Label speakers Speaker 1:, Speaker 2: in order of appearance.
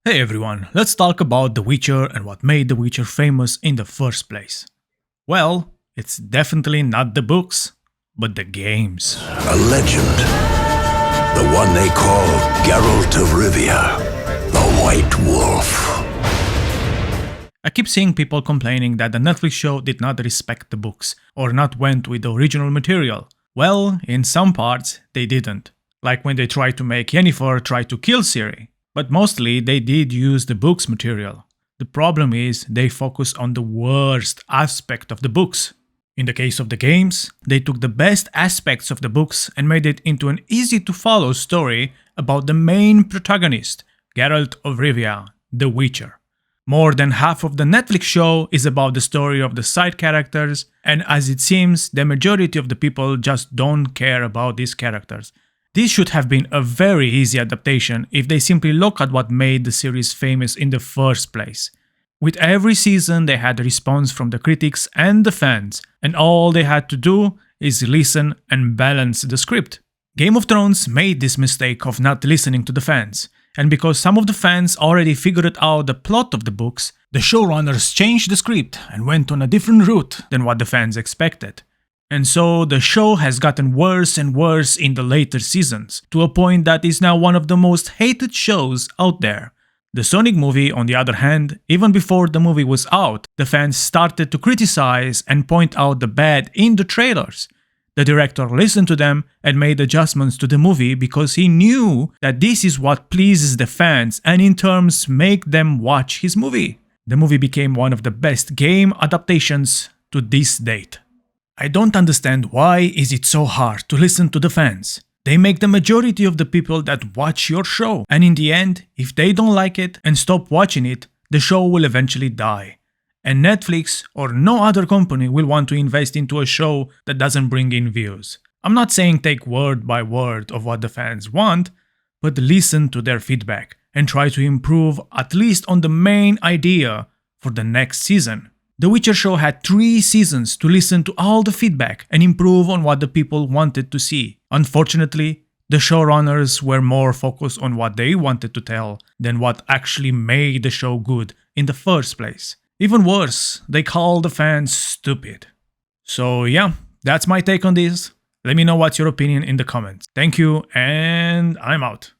Speaker 1: Hey everyone, let's talk about The Witcher and what made The Witcher famous in the first place. Well, it's definitely not the books, but the games.
Speaker 2: A legend. The one they call Geralt of Rivia, the White Wolf.
Speaker 1: I keep seeing people complaining that the Netflix show did not respect the books, or not went with the original material. Well, in some parts, they didn't. Like when they tried to make Yennefer try to kill Ciri. But mostly they did use the book's material. The problem is they focus on the worst aspect of the books. In the case of the games, they took the best aspects of the books and made it into an easy to follow story about the main protagonist, Geralt of Rivia, the Witcher. More than half of the Netflix show is about the story of the side characters, and as it seems, the majority of the people just don't care about these characters. This should have been a very easy adaptation if they simply look at what made the series famous in the first place. With every season they had a response from the critics and the fans, and all they had to do is listen and balance the script. Game of Thrones made this mistake of not listening to the fans, and because some of the fans already figured out the plot of the books, the showrunners changed the script and went on a different route than what the fans expected. And so the show has gotten worse and worse in the later seasons, to a point that is now one of the most hated shows out there. The Sonic movie, on the other hand, even before the movie was out, the fans started to criticize and point out the bad in the trailers. The director listened to them and made adjustments to the movie because he knew that this is what pleases the fans and in terms make them watch his movie. The movie became one of the best game adaptations to this date. I don't understand why is it so hard to listen to the fans. They make the majority of the people that watch your show, and in the end, if they don't like it and stop watching it, the show will eventually die. And Netflix or no other company will want to invest into a show that doesn't bring in views. I'm not saying take word by word of what the fans want, but listen to their feedback and try to improve at least on the main idea for the next season. The Witcher show had 3 seasons to listen to all the feedback and improve on what the people wanted to see. Unfortunately, the showrunners were more focused on what they wanted to tell than what actually made the show good in the first place. Even worse, they called the fans stupid. So yeah, that's my take on this. Let me know what's your opinion in the comments. Thank you, and I'm out.